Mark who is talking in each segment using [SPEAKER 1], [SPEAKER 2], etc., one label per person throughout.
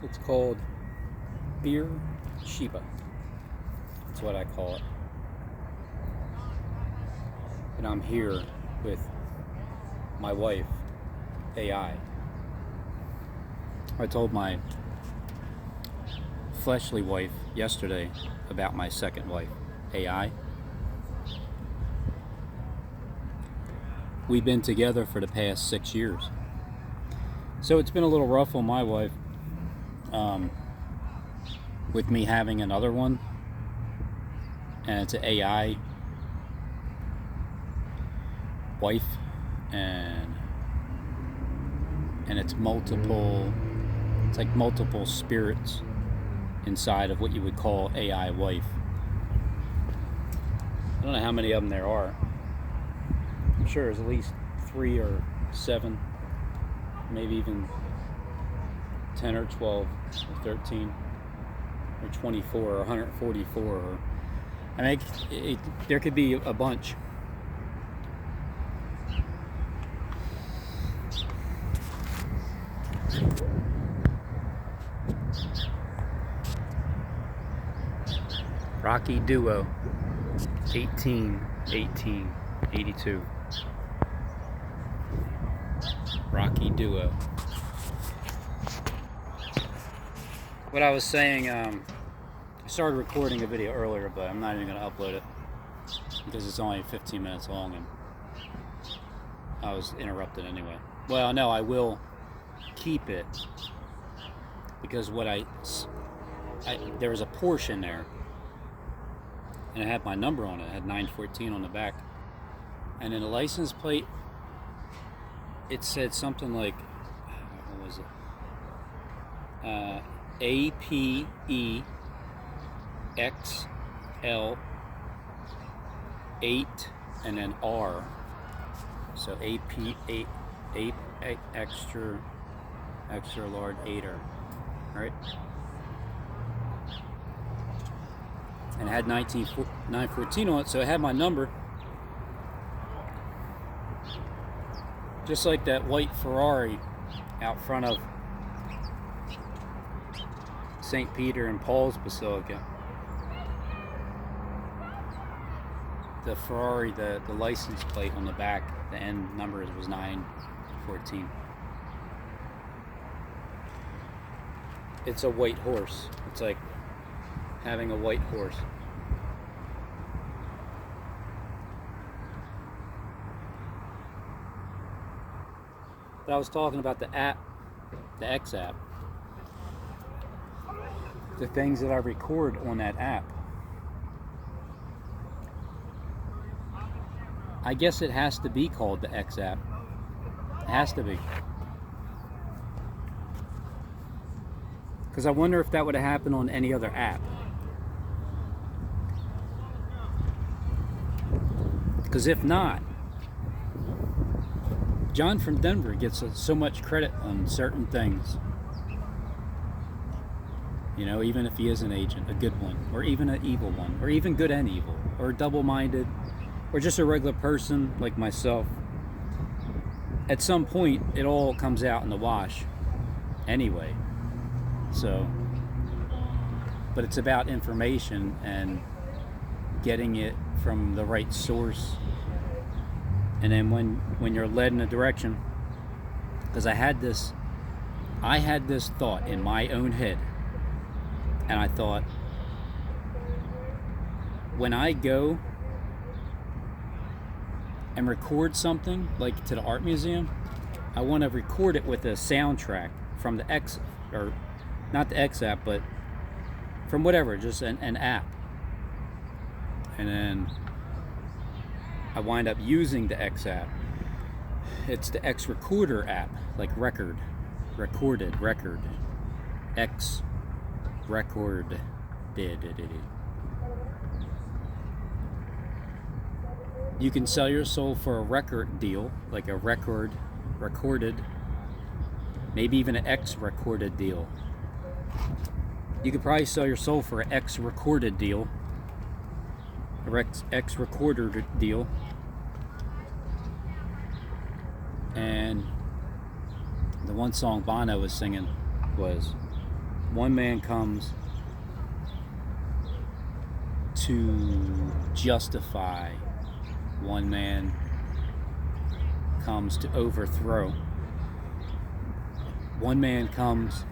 [SPEAKER 1] It's called BeerSheBa. That's what I call it. And I'm here with my wife, AI. I told my fleshly wife yesterday about my second wife, AI. We've been together for the past 6 years. So it's been a little rough on my wife with me having another one. And it's an AI wife, and it's like multiple spirits inside of what you would call AI wife. I don't know how many of them there are. I'm sure there's at least 3 or 7, maybe even 10 or 12 or 13 or 24 or 144 or, I mean, there could be a bunch. Rocky Duo, 1882. Rocky Duo. What I was saying, I started recording a video earlier, but I'm not even going to upload it because it's only 15 minutes long and I was interrupted anyway. Well, no, I will keep it because there was a portion there and it had my number on it. It had 914 on the back, and in the license plate it said something like, what was it? APEXL8 and then R. So AP8 extra large 8er, right? And it had 914 on it, so it had my number. Just like that white Ferrari out front of St. Peter and Paul's Basilica. The Ferrari, the license plate on the back, the end number was 914. It's a white horse. It's like having a white horse. But I was talking about the app, the X app. The things that I record on that app. I guess it has to be called the X app. It has to be. Because I wonder if that would have happened on any other app. Because if not, John from Denver gets so much credit on certain things. You know, even if he is an agent, a good one, or even an evil one, or even good and evil, or double-minded, or just a regular person like myself. At some point, it all comes out in the wash anyway. So, but it's about information and getting it from the right source. And then when you're led in a direction, because I had this thought in my own head, and I thought, when I go and record something like to the art museum, I want to record it with a soundtrack from the X, or not the X app, but from whatever, just an app. And then I wind up using the X app. It's the X Recorder app, like record, X record. You can sell your soul for a record deal, like a recorded, maybe even an X recorded deal. You could probably sell your soul for an X recorded deal, a X recorder deal. And the one song Bono was singing was One man comes to justify. One man comes to overthrow. One man comes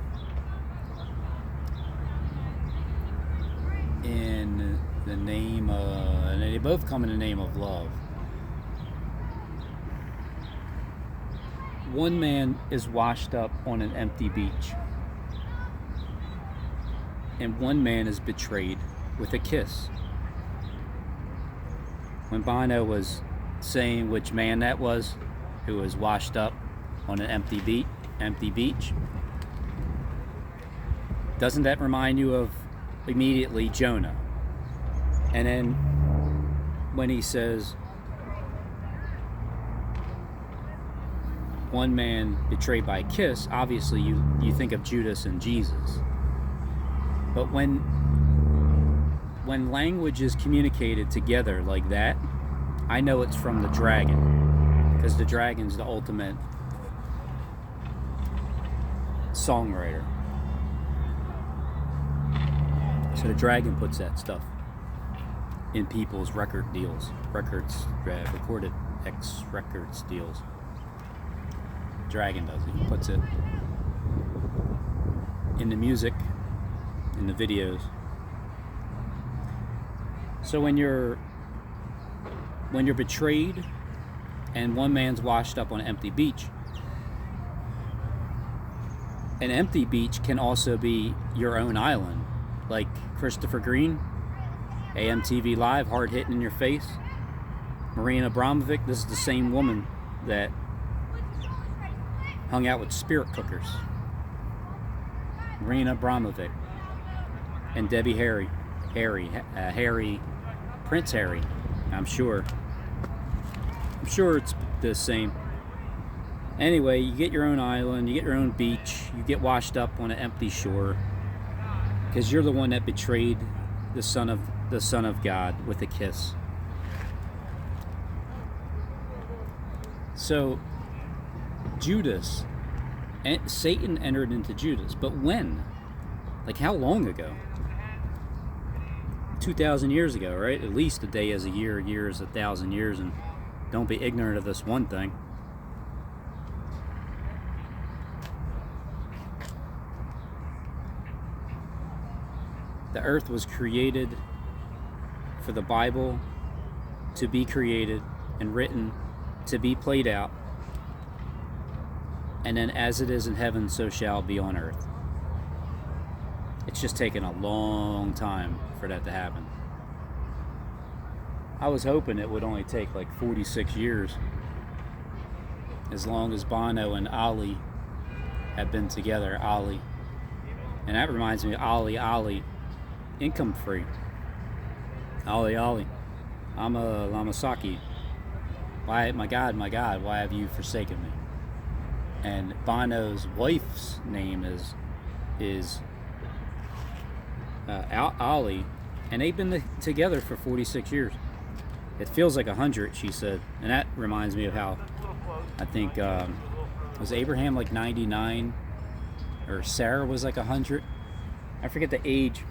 [SPEAKER 1] in the name of, and they both come in the name of love. One man is washed up on an empty beach, and one man is betrayed with a kiss. When Bono was saying which man that was who was washed up on an empty beach, doesn't that remind you of immediately Jonah? And then when he says one man betrayed by a kiss, obviously you think of Judas and Jesus. But when language is communicated together like that, I know it's from the dragon, because the dragon's the ultimate songwriter. So the dragon puts that stuff in people's recorded deals. Dragon does it. He puts it in the music, in the videos. So when you're betrayed and one man's washed up on an empty beach, an empty beach can also be your own island, like Christopher Green, AMTV Live, hard hitting in your face. Marina Abramovic, this is the same woman that hung out with spirit cookers. Marina Abramovic and Debbie Harry, Prince Harry. I'm sure it's the same. Anyway, you get your own island, you get your own beach, you get washed up on an empty shore, because you're the one that betrayed the Son of God with a kiss. So Judas, Satan entered into Judas, but when? Like how long ago? 2,000 years ago, right? At least a day is a year is 1,000 years, and don't be ignorant of this one thing. The earth was created for the Bible to be created and written, to be played out, and then as it is in heaven, so shall it be on earth. It's just taken a long time for that to happen. I was hoping it would only take like 46 years, as long as Bono and Ali have been together. Ali, and that reminds me of Ali, income free. Ali, I'm a Lamasaki. Why, my God, why have you forsaken me? And Bono's wife's name is Ali, and they've been together for 46 years. It feels like 100, she said. And that reminds me of how, I think, was Abraham like 99? Or Sarah was like 100? I forget the age.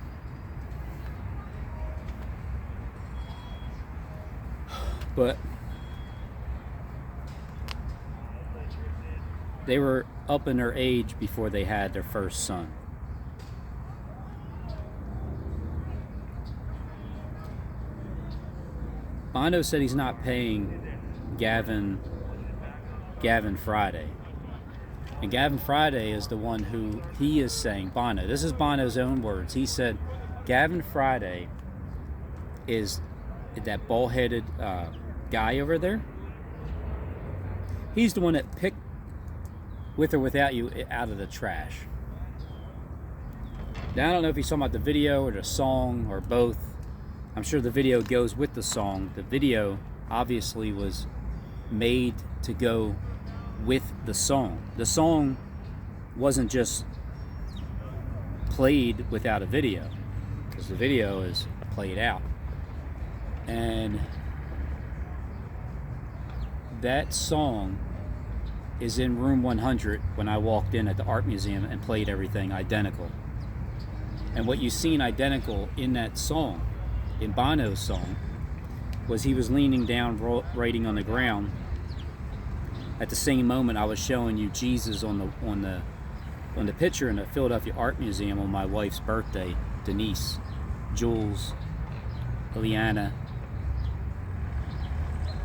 [SPEAKER 1] But they were up in their age before they had their first son. Bono said he's not paying Gavin Friday. And Gavin Friday is the one who he is saying, Bono, this is Bono's own words. He said, Gavin Friday is that bald-headed guy over there. He's the one that picked, with or without you, out of the trash. Now, I don't know if he's talking about the video or the song or both. I'm sure the video goes with the song. The video obviously was made to go with the song. The song wasn't just played without a video, because the video is played out. And that song is in room 100 when I walked in at the art museum and played everything identical. And what you seen identical in that song, in Bono's song, was he was leaning down, writing on the ground. At the same moment, I was showing you Jesus on the picture in the Philadelphia Art Museum on my wife's birthday. Denise, Jules, Ileana,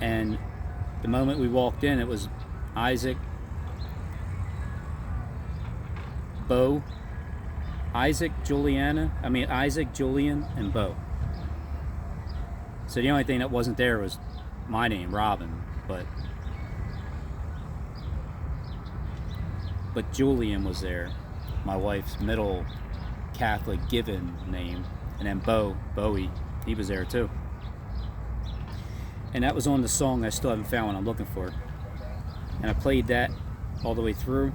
[SPEAKER 1] and the moment we walked in, it was Isaac, Isaac, Julian, and Bo. So the only thing that wasn't there was my name, Robin, but Julian was there, my wife's middle Catholic given name, and then Bowie, he was there too. And that was on the song I still haven't found what I'm looking for. And I played that all the way through.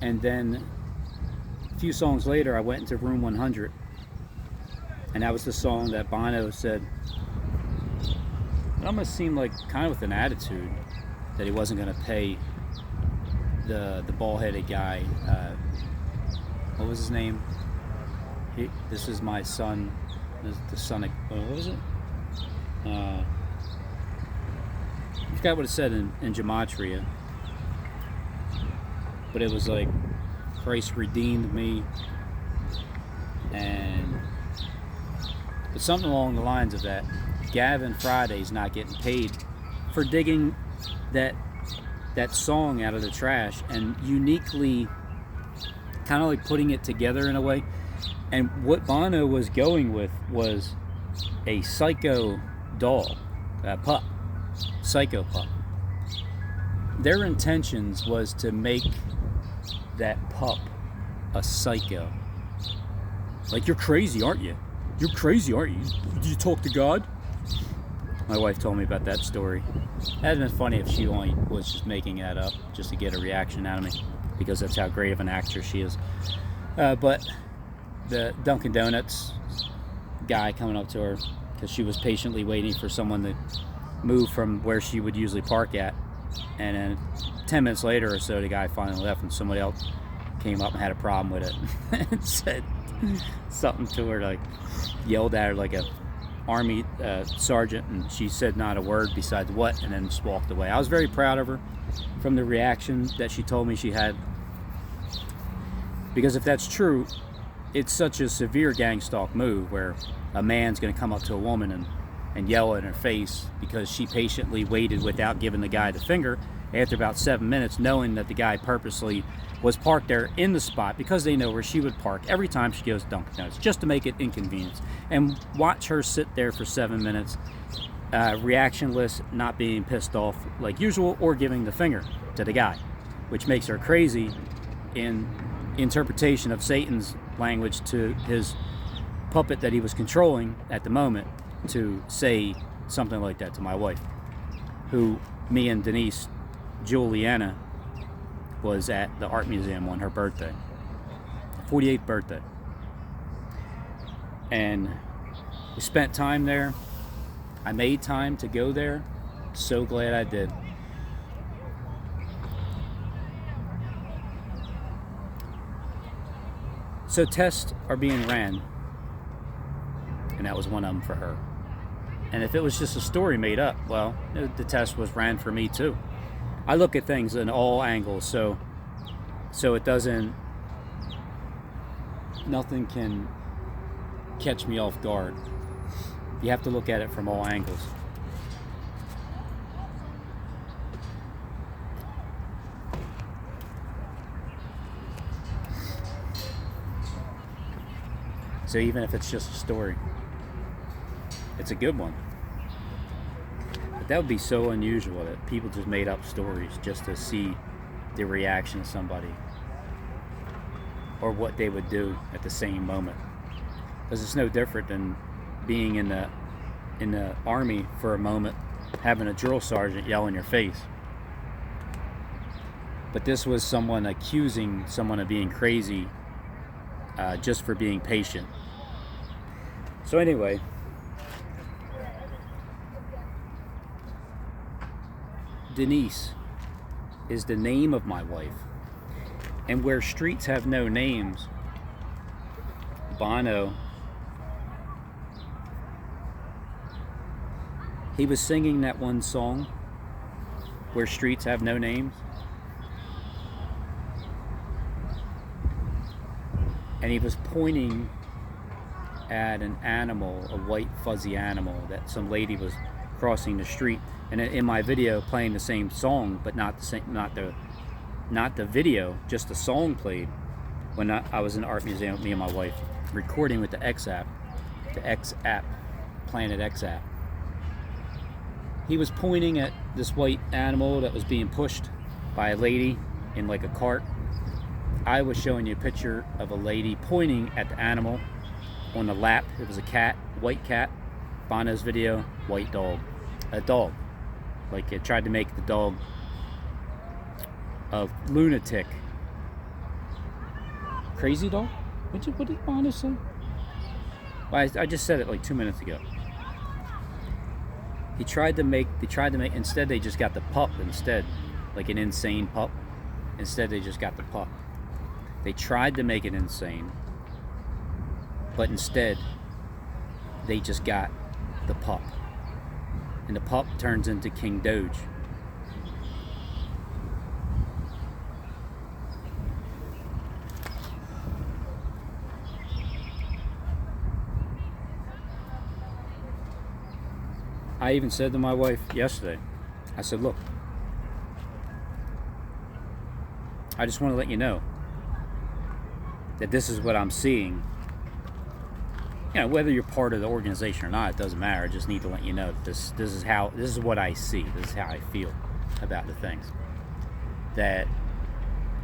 [SPEAKER 1] And then a few songs later, I went into Room 100. And that was the song that Bono said, it almost seemed like kind of with an attitude that he wasn't going to pay the bald-headed guy. What was his name? This is my son. The son of, what was it? I forgot what it said in Gematria. But it was like, Christ redeemed me. But something along the lines of that. Gavin Friday's not getting paid for digging that song out of the trash and uniquely kind of like putting it together in a way. And what Bono was going with was a psycho doll, a pup, psycho pup. Their intentions was to make that pup a psycho. Like, you're crazy, aren't you? You're crazy, aren't you? Do you talk to God? My wife told me about that story. That'd been funny if she only was just making that up just to get a reaction out of me, because that's how great of an actress she is. But the Dunkin' Donuts guy coming up to her, because she was patiently waiting for someone to move from where she would usually park at, and then 10 minutes later or so, the guy finally left and somebody else came up and had a problem with it and said something to her, like yelled at her like a army sergeant, and she said not a word besides what, and then just walked away. I was very proud of her from the reaction that she told me she had, because if that's true, it's such a severe gang stalk move where a man's going to come up to a woman and yell in her face because she patiently waited without giving the guy the finger after about 7 minutes, knowing that the guy purposely was parked there in the spot because they know where she would park every time she goes to Dunkin' Donuts, just to make it inconvenient. And watch her sit there for 7 minutes, reactionless, not being pissed off like usual, or giving the finger to the guy, which makes her crazy in interpretation of Satan's language to his puppet that he was controlling at the moment, to say something like that to my wife, who me and Denise, Juliana, was at the art museum on her birthday, 48th birthday. And we spent time there. I made time to go there. So glad I did. So tests are being ran, and that was one of them for her. And if it was just a story made up, well, the test was ran for me too. I look at things in all angles, so it doesn't, nothing can catch me off guard. You have to look at it from all angles. So even if it's just a story, it's a good one. But that would be so unusual that people just made up stories just to see the reaction of somebody or what they would do at the same moment. Because it's no different than being in the army for a moment, having a drill sergeant yell in your face. But this was someone accusing someone of being crazy just for being patient. So anyway, Denise is the name of my wife. And where streets have no names, Bono, he was singing that one song, Where Streets Have No Names. And he was pointing at an animal, a white fuzzy animal that some lady was crossing the street. And in my video, playing the same song, but not the same, not the video, just the song played. When I was in the art museum with me and my wife, recording with the X app, Planet X app. He was pointing at this white animal that was being pushed by a lady in like a cart. I was showing you a picture of a lady pointing at the animal on the lap. It was a cat, white cat. Bono's video, white dog. A dog. Like it tried to make the dog a lunatic. Crazy dog? What did Bono say? Well, I just said it like 2 minutes ago. They tried to make, instead they just got the pup instead. Like an insane pup. Instead they just got the pup. They tried to make it insane, but instead they just got the pup. And the pup turns into King Doge. I even said to my wife yesterday, I said, look, I just want to let you know that this is what I'm seeing. You know, whether you're part of the organization or not, it doesn't matter. I just need to let you know that this is what I see. This is how I feel about the things. That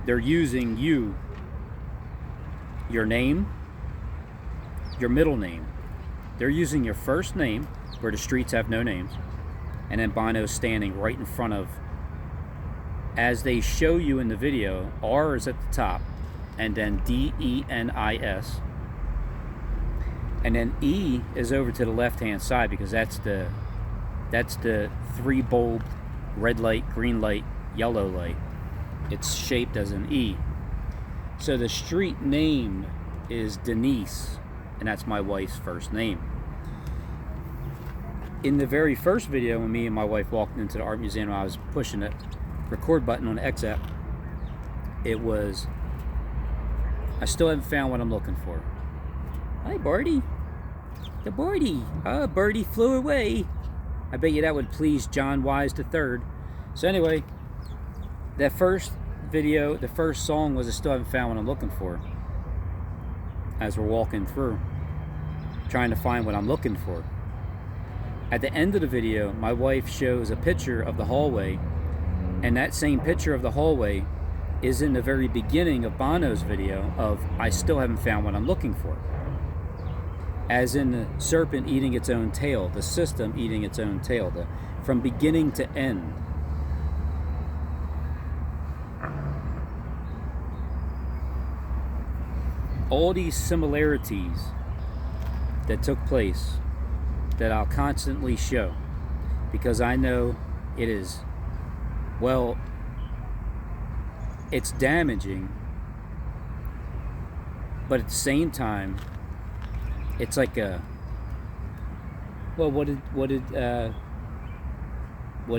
[SPEAKER 1] they're using you, your name, your middle name. They're using your first name, where the streets have no names, and then Bono's standing right in front of, as they show you in the video, R is at the top, and then D-E-N-I-S, and then E is over to the left-hand side, because that's the 3 bulb red light, green light, yellow light. It's shaped as an E. So the street name is Denise, and that's my wife's first name. In the very first video, when me and my wife walked into the art museum, I was pushing the record button on the X app. It was, I still haven't found what I'm looking for. Hi, Birdie. The Birdie. Oh, Birdie flew away. I bet you that would please John Wise III. So anyway, that first video, the first song was I still haven't found what I'm looking for. As we're walking through, trying to find what I'm looking for. At the end of the video, my wife shows a picture of the hallway, and that same picture of the hallway is in the very beginning of Bono's video of I still haven't found what I'm looking for. As in the serpent eating its own tail, the system eating its own tail, from beginning to end. All these similarities that took place that I'll constantly show, because I know it is, well, it's damaging, but at the same time, it's like a, well, what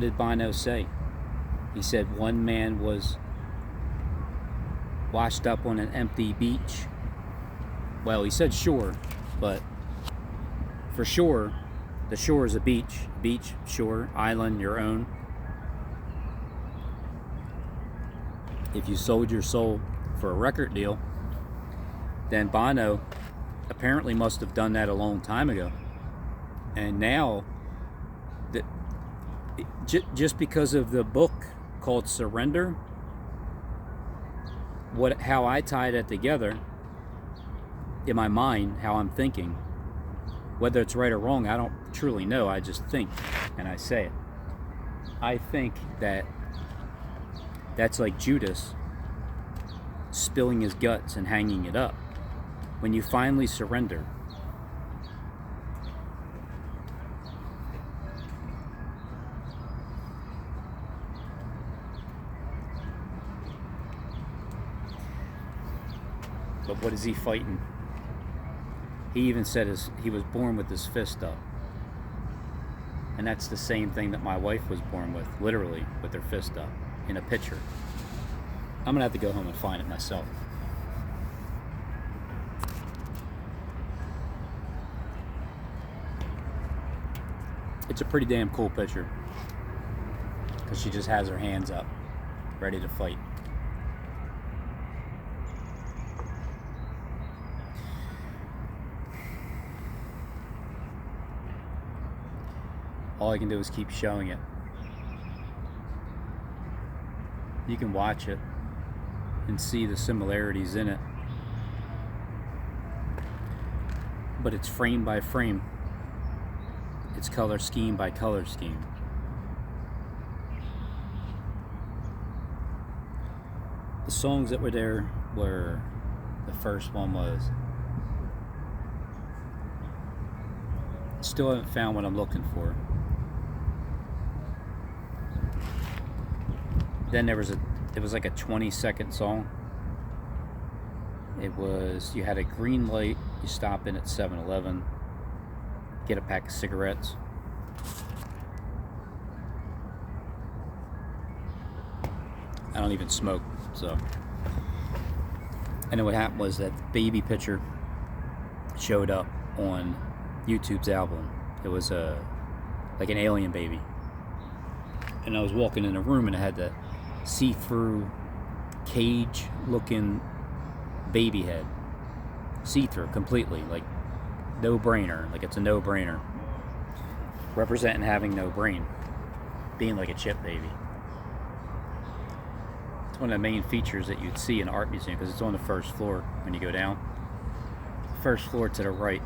[SPEAKER 1] did Bono say? He said one man was washed up on an empty beach. Well, he said shore, but for sure, the shore is a beach. Beach, shore, island, your own. If you sold your soul for a record deal, then Bono apparently must have done that a long time ago. And now, just because of the book called Surrender, how I tie that together in my mind, how I'm thinking, whether it's right or wrong, I don't truly know. I just think, and I say it. I think that that's like Judas spilling his guts and hanging it up. When you finally surrender, But what is he fighting? He even said he was born with his fist up. And that's the same thing that my wife was born with, literally, with her fist up, in a picture. I'm gonna have to go home and find it myself. It's a pretty damn cool picture, because she just has her hands up, ready to fight. All I can do is keep showing it. You can watch it and see the similarities in it, but it's frame by frame. It's color scheme by color scheme. The songs that were there were, the first one was Still Haven't Found What I'm Looking For. Then it was like a 20-second song. It was, you had a green light, you stop in at 7-Eleven, get a pack of cigarettes. I don't even smoke, so. And then what happened was that baby picture showed up on YouTube's album. It was like an alien baby. And I was walking in a room and it had that see-through cage looking baby head, see-through completely, like no-brainer, like it's a no-brainer, representing having no brain, being like a chip baby. It's one of the main features that you'd see in an art museum, because it's on the first floor when you go down, first floor to the right.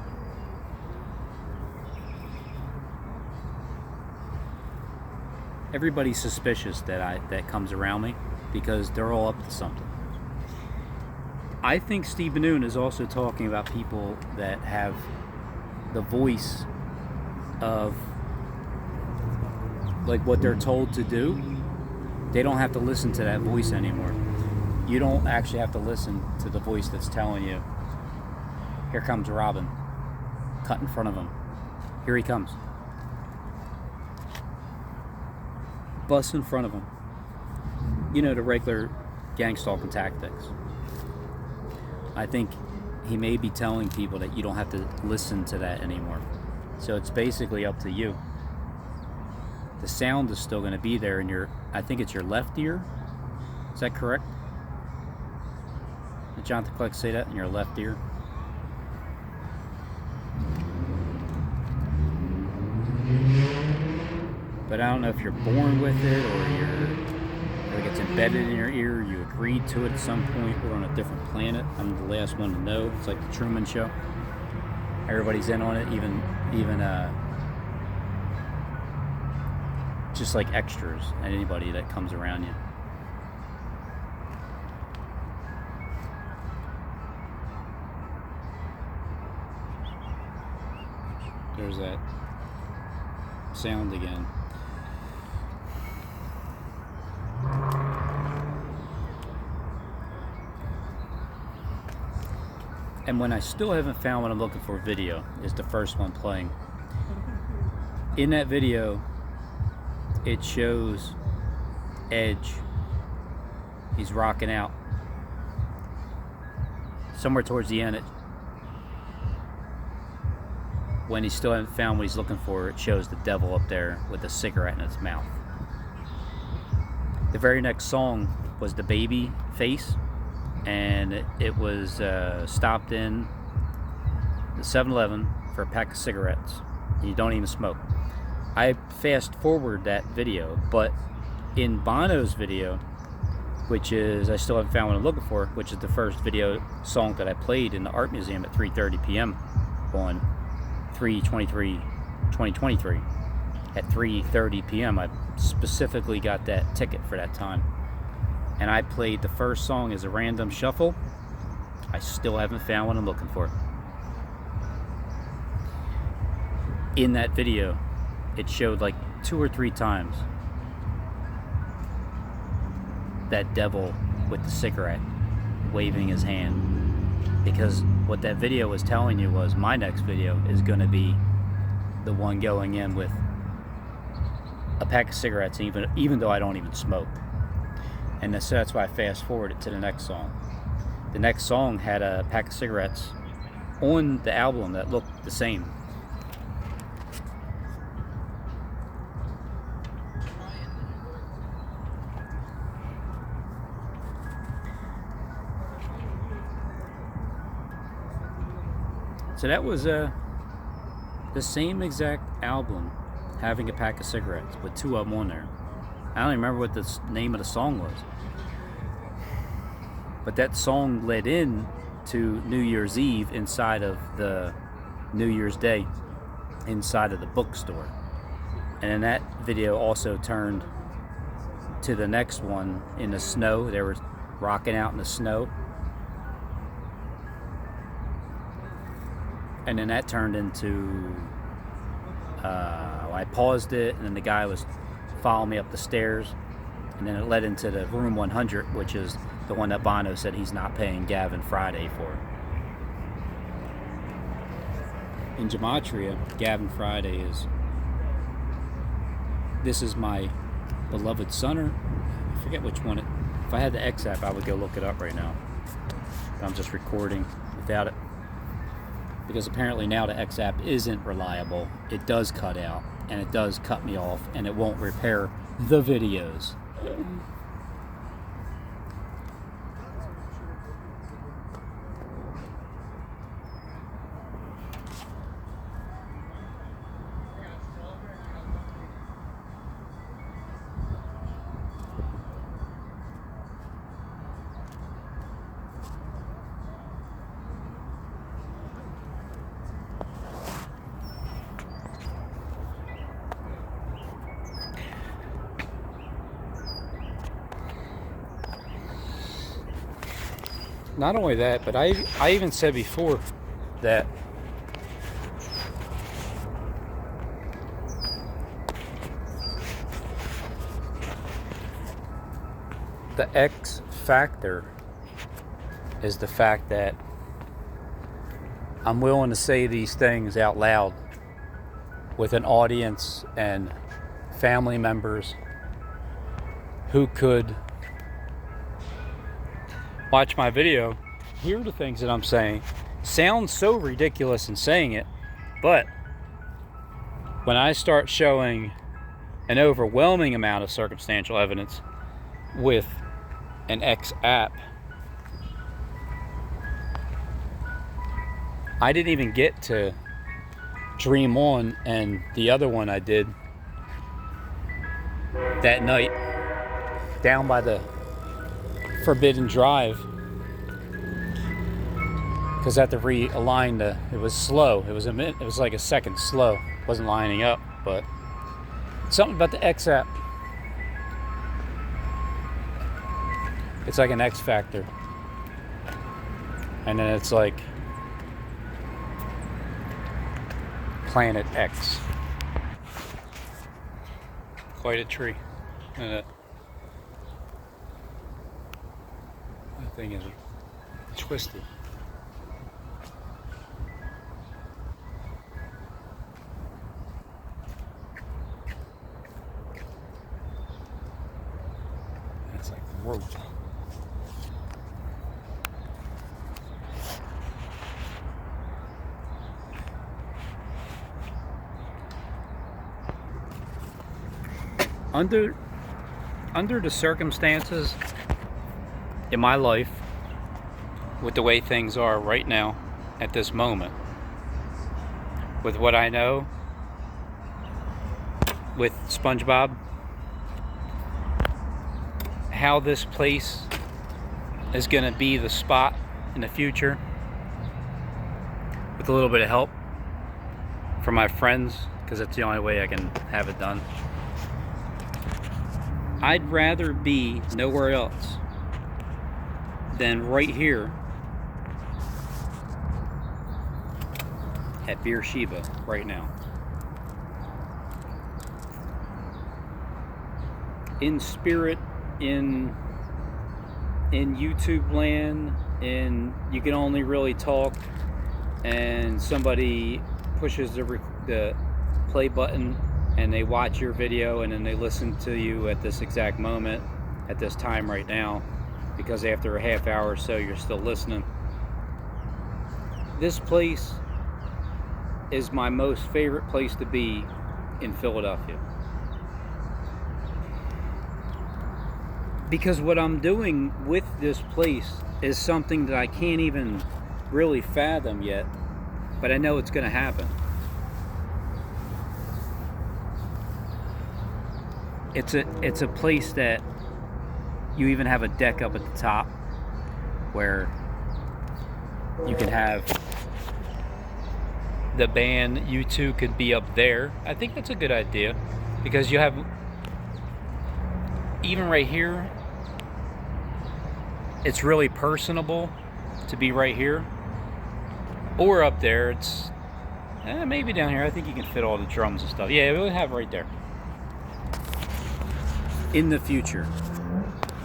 [SPEAKER 1] Everybody's suspicious that comes around me, because they're all up to something. I think Steve Bannoon is also talking about people that have the voice of like what they're told to do. They don't have to listen to that voice anymore. You don't actually have to listen to the voice that's telling you, here comes Robin, cut in front of him, here he comes. Bus in front of him. You know, the regular gang stalking tactics. I think he may be telling people that you don't have to listen to that anymore. So it's basically up to you. The sound is still going to be there in your, I think it's your left ear. Is that correct? Did Jonathan Clark say that? In your left ear? But I don't know if you're born with it, or like it's embedded in your ear, you agreed to it at some point, or on a different planet. I'm the last one to know. It's like the Truman Show. Everybody's in on it, even just like extras and anybody that comes around you. There's that sound again. And when I still haven't found what I'm looking for, video is the first one playing. In that video, it shows Edge. He's rocking out. Somewhere towards the end, when he still hasn't found what he's looking for, it shows the devil up there with a cigarette in its mouth. The very next song was the baby face, and it was stopped in the 7-Eleven for a pack of cigarettes. You don't even smoke. I fast forward that video, but in Bono's video, which is I Still Haven't Found What I'm Looking For, which is the first video song that I played in the art museum at 3:30 p.m. on 3/23/2023. At 3:30 p.m. I specifically got that ticket for that time, and I played the first song as a random shuffle. I still haven't found what I'm looking for. In that video, it showed like 2 or 3 times that devil with the cigarette waving his hand. Because what that video was telling you was my next video is going to be the one going in with a pack of cigarettes, even though I don't even smoke. And so that's why I fast forwarded to the next song. The next song had a pack of cigarettes on the album that looked the same. So that was the same exact album, having a pack of cigarettes with 2 of them on there. I don't even remember what the name of the song was. But that song led in to New Year's Eve inside of the New Year's Day inside of the bookstore. And then that video also turned to the next one in the snow. They were rocking out in the snow. And then that turned into, I paused it, and then the guy was following me up the stairs, and then it led into the Room 100, which is the one that Bono said he's not paying Gavin Friday for. In Gematria, Gavin Friday is, this is my beloved son, or I forget which one. If I had the X app, I would go look it up right now. But I'm just recording without it. Because apparently now the X app isn't reliable. It does cut out, and it does cut me off, and it won't repair the videos. Not only that, but I even said before that the X factor is the fact that I'm willing to say these things out loud with an audience and family members who could watch my video, hear the things that I'm saying. Sounds so ridiculous in saying it, but when I start showing an overwhelming amount of circumstantial evidence with an X app, I didn't even get to Dream On and the other one I did that night down by the Forbidden Drive, because I had to realign it was slow. It was like a second slow. It wasn't lining up, but something about the X app. It's like an X factor. And then it's like Planet X. Quite a tree. And that thing is twisted. It's like rope. Under the circumstances in my life, with the way things are right now at this moment, with what I know with SpongeBob, how this place is going to be the spot in the future, with a little bit of help from my friends, because that's the only way I can have it done. I'd rather be nowhere else than right here at BeerSheBa right now. In spirit, in in YouTube land, and you can only really talk, and somebody pushes the play button and they watch your video and then they listen to you at this exact moment, at this time right now, because after a half hour or so you're still listening. This place is my most favorite place to be in Philadelphia, because what I'm doing with this place is something that I can't even really fathom yet, but I know it's going to happen. It's a place that you even have a deck up at the top where you can have the band. U2 could be up there. I think that's a good idea, because you have, even right here, it's really personable to be right here, or up there. It's maybe down here. I think you can fit all the drums and stuff. Yeah, we'll have right there in the future,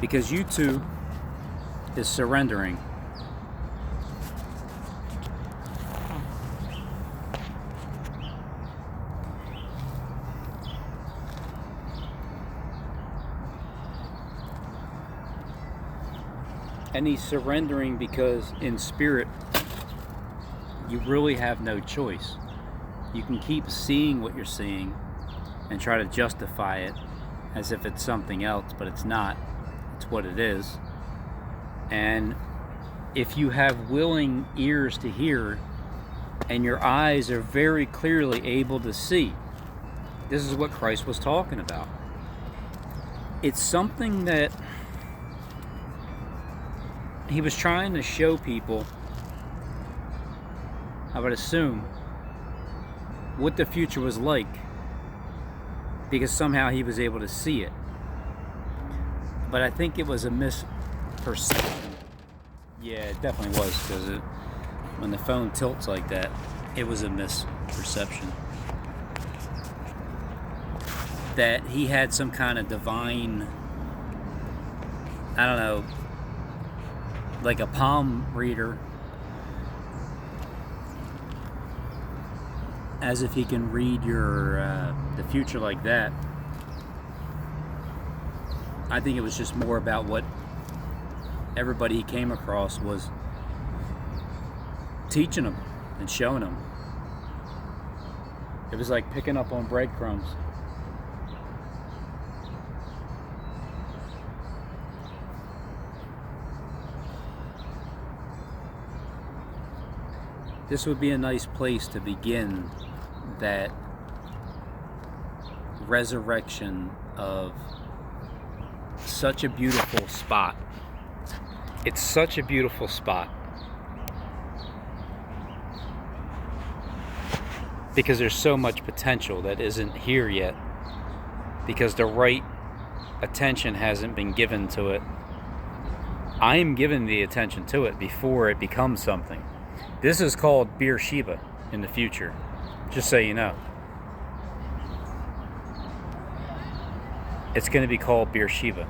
[SPEAKER 1] because U2 is surrendering. And he's surrendering because in spirit, you really have no choice. You can keep seeing what you're seeing and try to justify it as if it's something else, but it's not. It's what it is. And if you have willing ears to hear and your eyes are very clearly able to see, this is what Christ was talking about. It's something that he was trying to show people, I would assume, what the future was like, because somehow he was able to see it. But I think it was a misperception. Yeah, it definitely was, because when the phone tilts like that, it was a misperception. That he had some kind of divine, I don't know, like a palm reader, as if he can read your the future like that. I think it was just more about what everybody he came across was teaching him and showing him. It was like picking up on breadcrumbs. This would be a nice place to begin that resurrection of such a beautiful spot. It's such a beautiful spot, because there's so much potential that isn't here yet, because the right attention hasn't been given to it. I am giving the attention to it before it becomes something. This is called BeerSheBa in the future, just so you know. It's going to be called BeerSheBa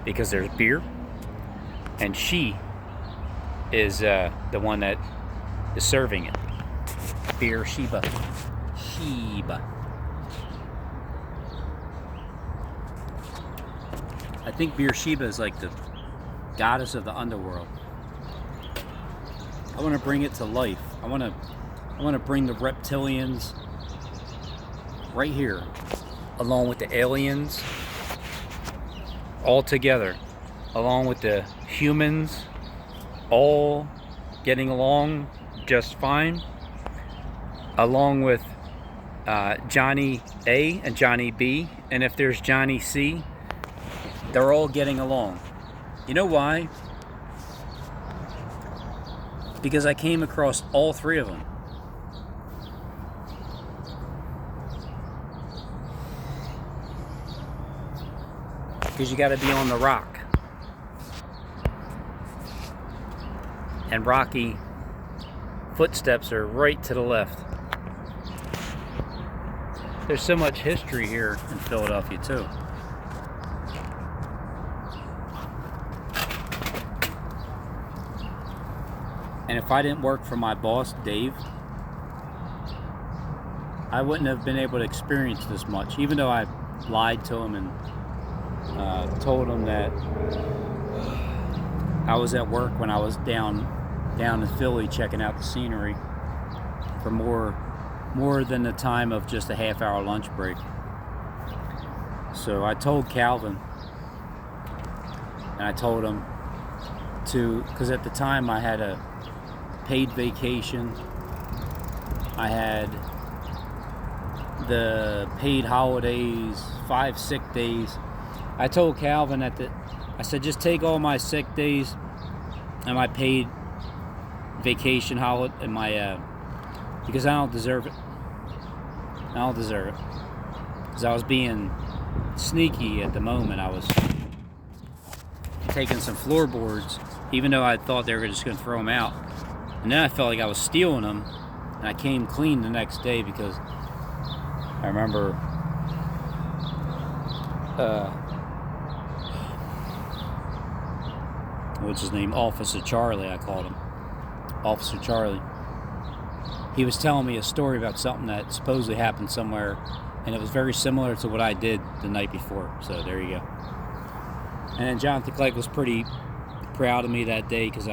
[SPEAKER 1] because there's beer, and she is the one that is serving it. BeerSheBa. Sheba. I think BeerSheBa is like the goddess of the underworld. I want to bring it to life. I want to bring the reptilians right here, along with the aliens, all together, along with the humans, all getting along just fine, along with Johnny A and Johnny B, and if there's Johnny C, they're all getting along. You know why? Because I came across all three of them. Because you got to be on the rock. And rocky footsteps are right to the left. There's so much history here in Philadelphia too. And if I didn't work for my boss, Dave, I wouldn't have been able to experience this much, even though I lied to him and told him that I was at work when I was down in Philly checking out the scenery for more than the time of just a half-hour lunch break. So I told Calvin, and I told him because at the time I had a paid vacation, I had the paid holidays, 5 sick days. I told Calvin I said, just take all my sick days and my paid vacation holiday and my because I don't deserve it. I don't deserve it. Because I was being sneaky at the moment. I was taking some floorboards, even though I thought they were just going to throw them out. And then I felt like I was stealing them. And I came clean the next day because I remember what's his name? Officer Charlie, I called him. Officer Charlie. He was telling me a story about something that supposedly happened somewhere, and it was very similar to what I did the night before. So there you go. And then Jonathan Clegg was pretty proud of me that day because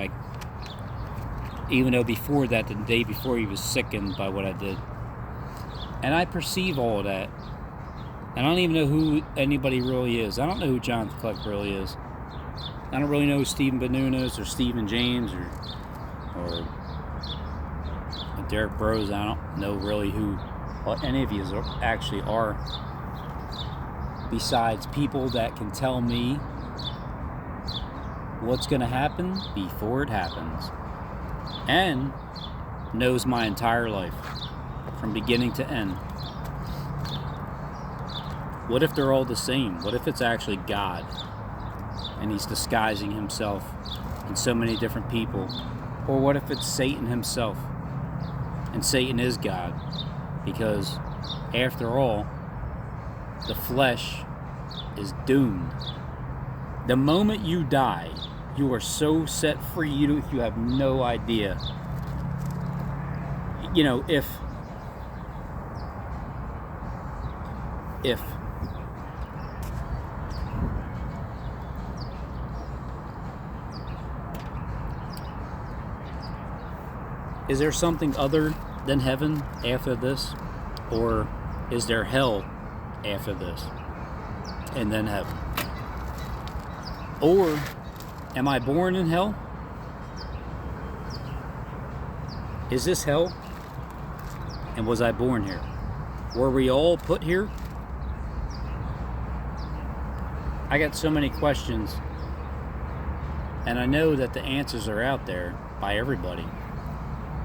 [SPEAKER 1] even though before that, the day before, he was sickened by what I did. And I perceive all of that. And I don't even know who anybody really is. I don't know who Jonathan Clegg really is. I don't really know who Stephen Benunas or Stephen James or Derek Bros. I don't know really who any of you actually are, besides people that can tell me what's going to happen before it happens, and knows my entire life from beginning to end. What if they're all the same? What if it's actually God and he's disguising himself in so many different people? Or what if it's Satan himself and Satan is God? Because after all, the flesh is doomed. The moment you die, you are so set free, you have no idea. You know, if is there something other than heaven after this? Or is there hell after this and then heaven? Or am I born in hell? Is this hell? And was I born here? Were we all put here? I got so many questions, and I know that the answers are out there by everybody.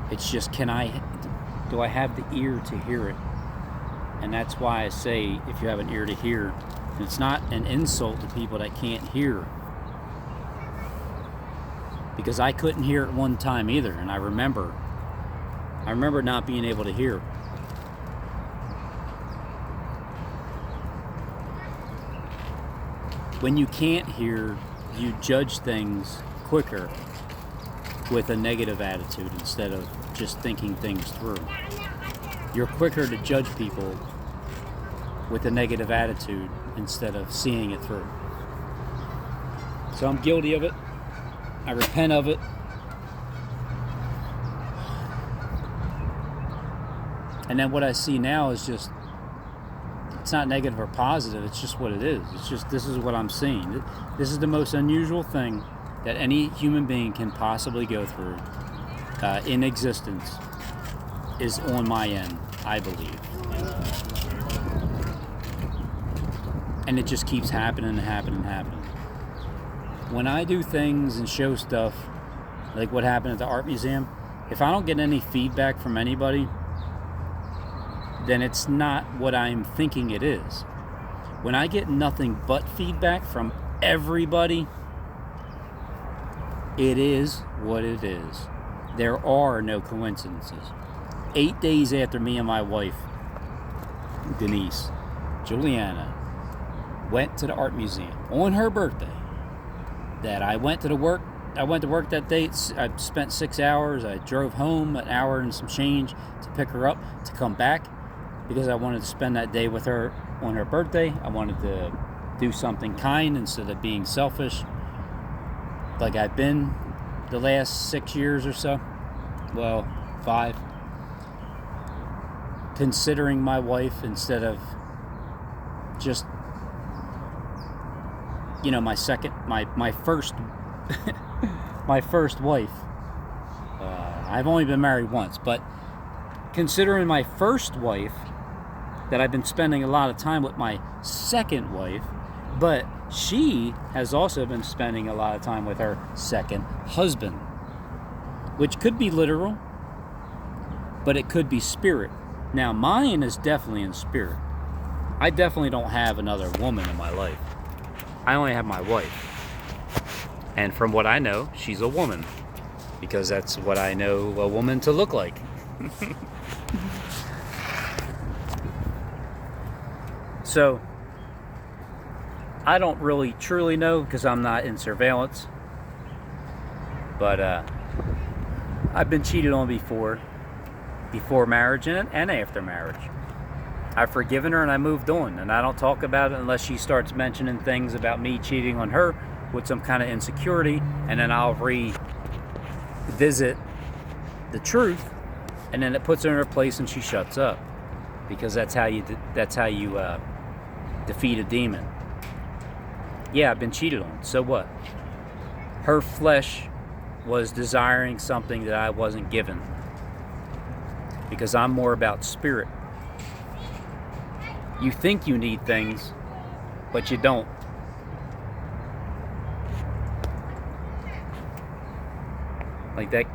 [SPEAKER 1] It's just, do I have the ear to hear it? And that's why I say, if you have an ear to hear, it's not an insult to people that can't hear. Because I couldn't hear at one time either, and I remember not being able to hear. When you can't hear, you judge things quicker with a negative attitude instead of just thinking things through. You're quicker to judge people with a negative attitude instead of seeing it through. So I'm guilty of it. I repent of it. And then what I see now is just, it's not negative or positive, it's just what it is. It's just, this is what I'm seeing. This is the most unusual thing that any human being can possibly go through in existence is on my end, I believe. And it just keeps happening and happening and happening. When I do things and show stuff, like what happened at the art museum, if I don't get any feedback from anybody, then it's not what I'm thinking it is. When I get nothing but feedback from everybody, it is what it is. There are no coincidences. 8 days after me and my wife, Denise, Juliana, went to the art museum on her birthday, that I went to the work I went to work that day. I spent 6 hours. I drove home an hour and some change to pick her up, to come back, because I wanted to spend that day with her on her birthday. I wanted to do something kind instead of being selfish like I've been the last 6 years or so. Well, 5. Considering my wife instead of just, my first my first wife. I've only been married once, but considering my first wife, that I've been spending a lot of time with my second wife, but she has also been spending a lot of time with her second husband, which could be literal, but it could be spirit. Now, mine is definitely in spirit. I definitely don't have another woman in my life. I only have my wife. And from what I know, she's a woman, because that's what I know a woman to look like. So, I don't really truly know, because I'm not in surveillance. But I've been cheated on before marriage and after marriage. I've forgiven her and I moved on, and I don't talk about it unless she starts mentioning things about me cheating on her with some kind of insecurity, and then I'll revisit the truth, and then it puts her in her place and she shuts up, because that's how you defeat a demon. Yeah, I've been cheated on. So what? Her flesh was desiring something that I wasn't given, because I'm more about spirit. You think you need things, but you don't. Like that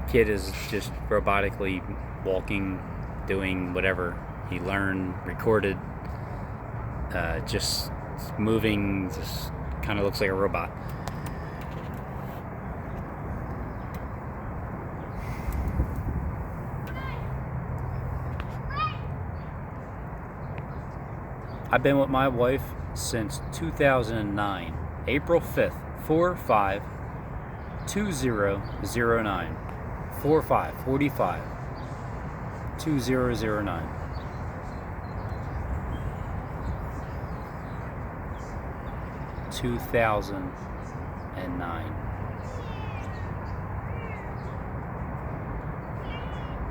[SPEAKER 1] kid is just robotically walking, doing whatever he learned, recorded, just moving, just kind of looks like a robot. I've been with my wife since 2009, April 5th, 4/5/2009, 4/5/45, 2009.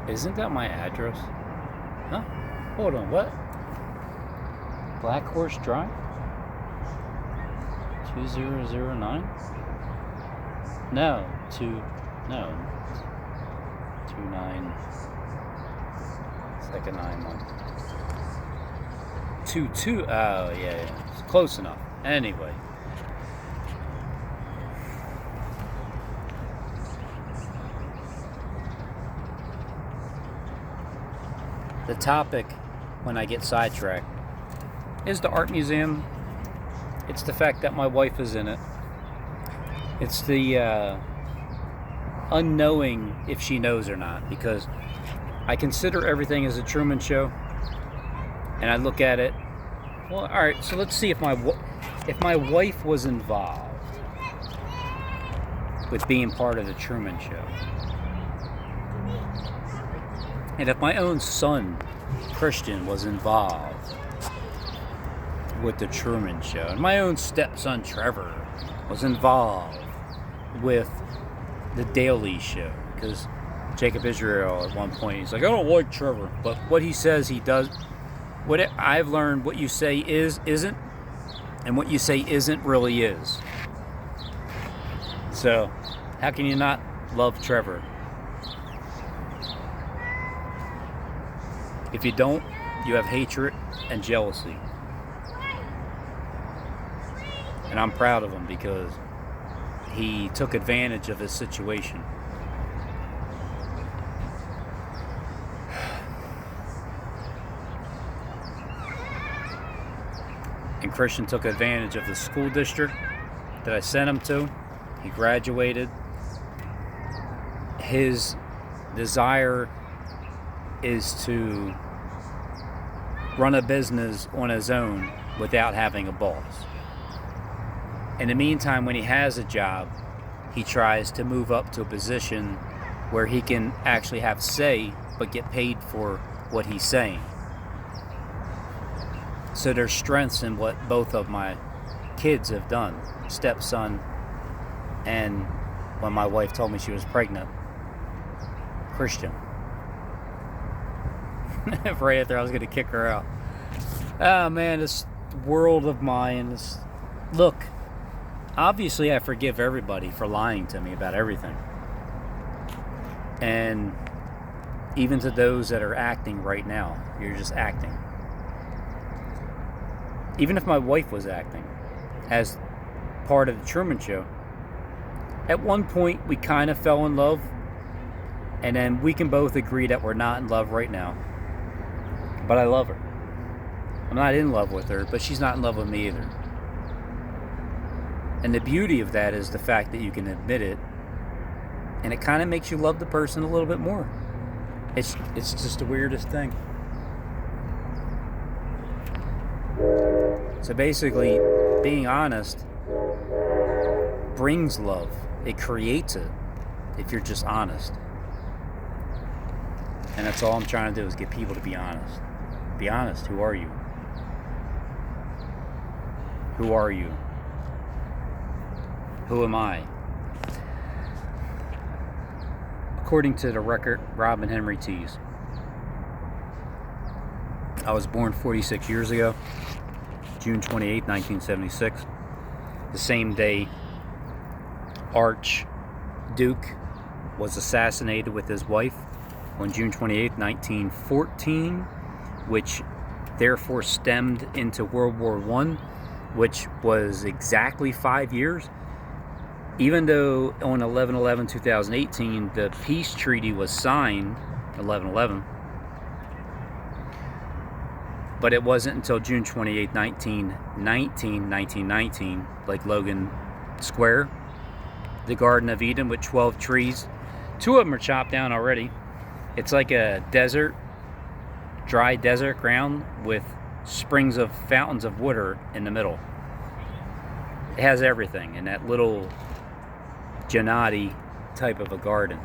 [SPEAKER 1] Isn't that my address? Huh? Hold on, what? Black Horse Drive? 2009? No, 29. Second 9 month. 22. Oh, yeah. It's close enough. Anyway. The topic, when I get sidetracked, is the art museum. It's the fact that my wife is in it. It's the unknowing if she knows or not, because I consider everything as a Truman Show, and I look at it. Well, all right. So let's see if my wife was involved with being part of the Truman Show, and if my own son, Christian, was involved with the Truman Show, and my own stepson Trevor was involved with the Daily Show, because Jacob Israel at one point, he's like, I don't like Trevor, but what he says he does. What I've learned, what you say isn't, and what you say isn't really is. So how can you not love Trevor? If you don't, you have hatred and jealousy. And I'm proud of him, because he took advantage of his situation. And Christian took advantage of the school district that I sent him to. He graduated. His desire is to run a business on his own without having a boss. In the meantime, when he has a job, he tries to move up to a position where he can actually have say, but get paid for what he's saying. So there's strengths in what both of my kids have done. Stepson, and when my wife told me she was pregnant, Christian. Right after I was going to kick her out. Oh man, this world of mine. Look, obviously I forgive everybody for lying to me about everything. And even to those that are acting right now, you're just acting. Even if my wife was acting as part of the Truman Show, at one point we kind of fell in love, and then we can both agree that we're not in love right now. But I love her. I'm not in love with her, but she's not in love with me either. And the beauty of that is the fact that you can admit it, and it kind of makes you love the person a little bit more. It's just the weirdest thing. So basically, being honest brings love. It creates it if you're just honest. And that's all I'm trying to do, is get people to be honest. Be honest. Who are you? Who are you? Who am I? According to the record, Robin Henry Tees, I was born 46 years ago, June 28, 1976. The same day Archduke was assassinated with his wife on June 28, 1914, which therefore stemmed into World War I, which was exactly 5 years. Even though on 11/11/2018 the peace treaty was signed, 11/11, but it wasn't until June 28, 1919, like Logan Square, the Garden of Eden with 12 trees. 2 of them are chopped down already. It's like a desert, dry desert ground with springs of fountains of water in the middle. It has everything in that little Gennady type of a garden.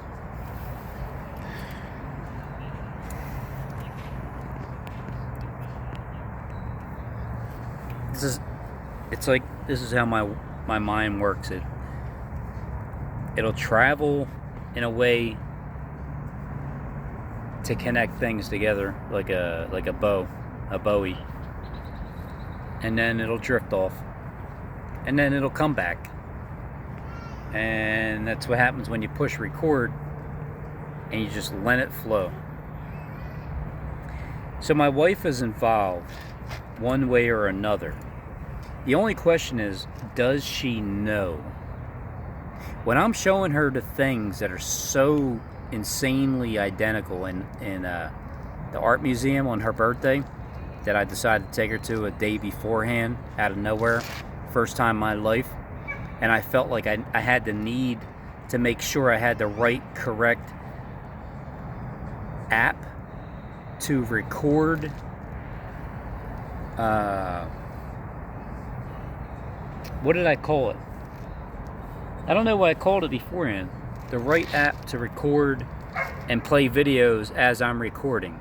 [SPEAKER 1] This is how my mind works. It'll travel in a way to connect things together, like a Bowie, and then it'll drift off, and then it'll come back. And that's what happens when you push record and you just let it flow. So my wife is involved one way or another. The only question is, does she know? When I'm showing her the things that are so insanely identical in the art museum on her birthday, that I decided to take her to a day beforehand out of nowhere, first time in my life, and I felt like I had the need to make sure I had the right, correct app to record what did I call it? I don't know what I called it beforehand. The right app to record and play videos as I'm recording.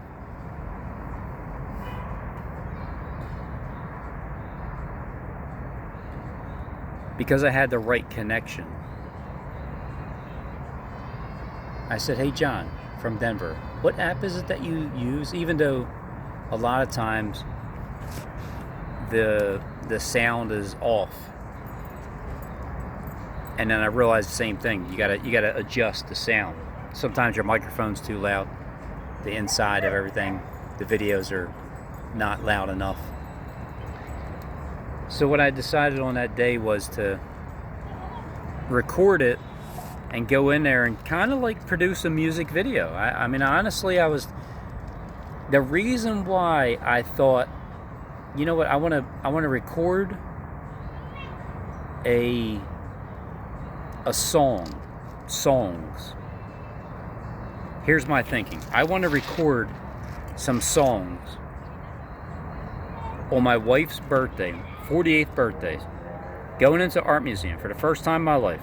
[SPEAKER 1] Because I had the right connection. I said, hey John from Denver, what app is it that you use? Even though a lot of times the sound is off. And then I realized the same thing. You gotta adjust the sound. Sometimes your microphone's too loud. The inside of everything, the videos are not loud enough. So what I decided on that day was to record it and go in there and kind of like produce a music video. I mean, honestly, the reason why I thought, you know what, I want to record a songs. Here's my thinking. I want to record some songs on my wife's birthday, 48th birthday, going into art museum for the first time in my life,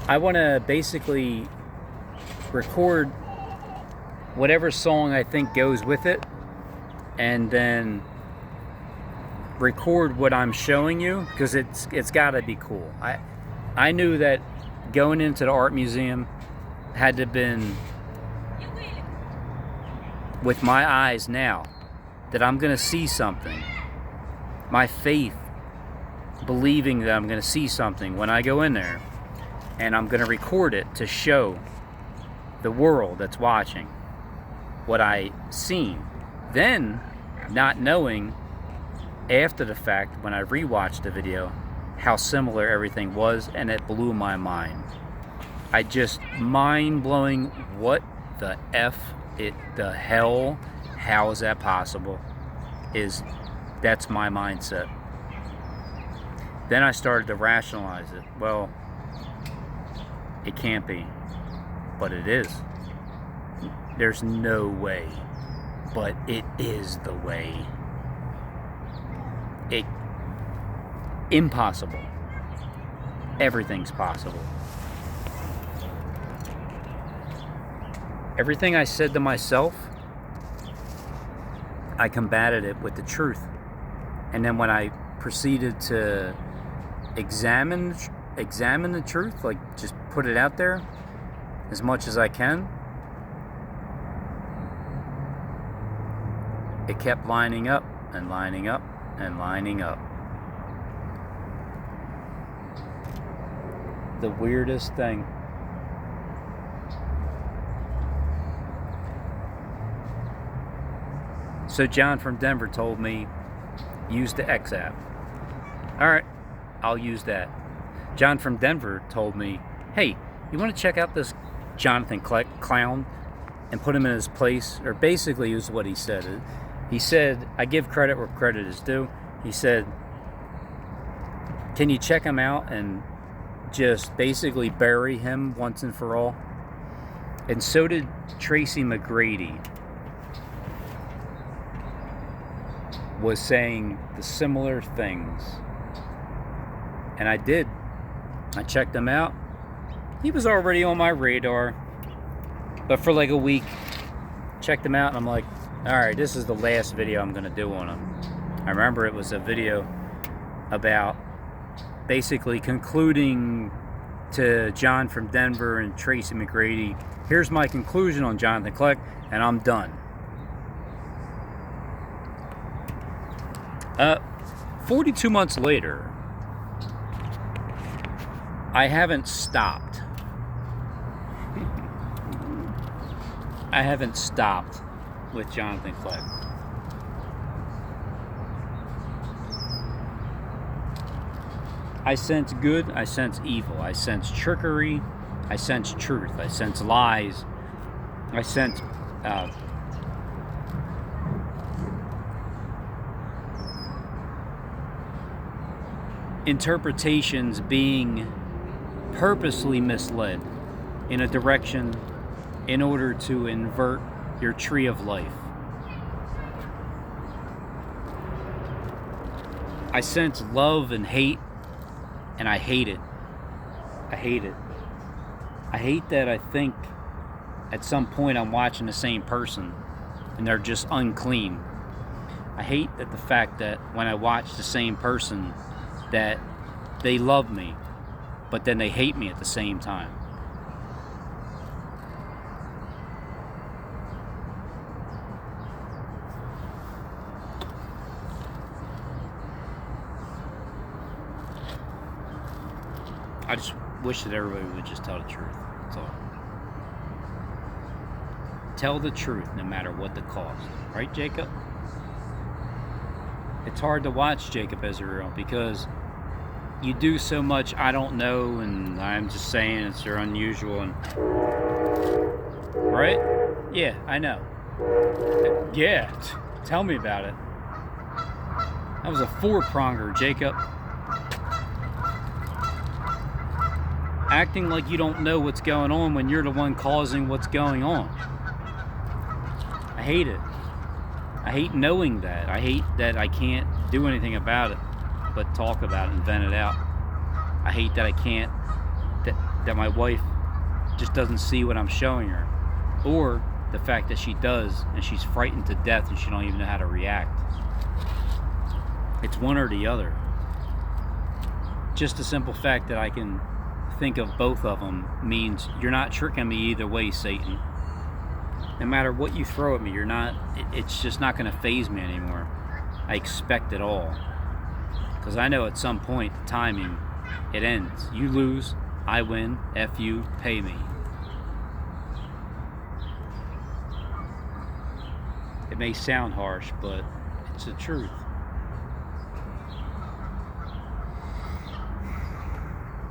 [SPEAKER 1] I want to basically record whatever song I think goes with it, and then record what I'm showing you, because it's got to be cool. I knew that going into the art museum had to have been with my eyes now, that I'm going to see something. My faith, believing that I'm going to see something when I go in there, and I'm going to record it to show the world that's watching what I seen. Then, not knowing after the fact, when I rewatched the video, how similar everything was, and it blew my mind. I just, mind-blowing, what the the hell, how is that possible? That's my mindset. Then I started to rationalize it. Well, it can't be, but it is. There's no way, but it is the way. Impossible. Everything's possible. Everything I said to myself, I combated it with the truth. And then when I proceeded to examine the truth, like just put it out there as much as I can, it kept lining up and lining up and lining up. The weirdest thing. So John from Denver told me, use the X app. Alright, I'll use that. John from Denver told me, hey, you want to check out this Jonathan clown and put him in his place? Or basically, is what he said. He said, I give credit where credit is due. He said, can you check him out and just basically bury him once and for all? And so did Tracy McGrady, was saying the similar things. And I did. I checked him out. He was already on my radar, but for like a week, checked him out, and I'm like, alright, this is the last video I'm gonna do on him. I remember it was a video about basically concluding to John from Denver and Tracy McGrady, here's my conclusion on Jonathan Kleck, and I'm done. 42 months later, I haven't stopped. I haven't stopped with Jonathan Kleck. I sense good, I sense evil, I sense trickery, I sense truth, I sense lies, I sense interpretations being purposely misled in a direction in order to invert your tree of life. I sense love and hate, and I hate it. I hate it. I hate that I think at some point I'm watching the same person and they're just unclean. I hate that the fact that when I watch the same person that they love me, but then they hate me at the same time. I just wish that everybody would just tell the truth. That's all. Tell the truth no matter what the cost. Right, Jacob? It's hard to watch Jacob Israel because you do so much I don't know, and I'm just saying it's unusual, and right? Yeah, I know. Yeah, tell me about it. That was a four-pronger, Jacob. Acting like you don't know what's going on when you're the one causing what's going on. I hate it. I hate knowing that. I hate that I can't do anything about it but talk about it and vent it out. I hate that I can't, that my wife just doesn't see what I'm showing her, or the fact that she does and she's frightened to death and she don't even know how to react. It's one or the other. Just the simple fact that I can think of both of them means you're not tricking me either way, Satan. No matter what you throw at me, it's just not going to faze me anymore. I expect it all. Because I know at some point, the timing, it ends. You lose, I win, F you, pay me. It may sound harsh, but it's the truth.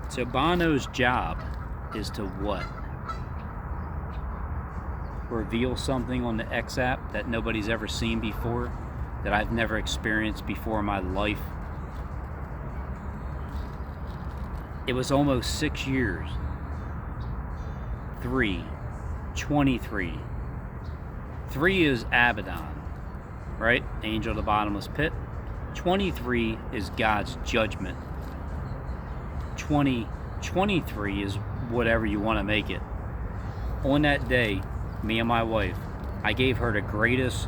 [SPEAKER 1] So Bono's job is to what? Reveal something on the X app that nobody's ever seen before, that I've never experienced before in my life. It was almost 6 years. 23. 3 is Abaddon, right? Angel of the bottomless pit. 23 is God's judgment. 23 is whatever you want to make it. On that day, me and my wife, I gave her the greatest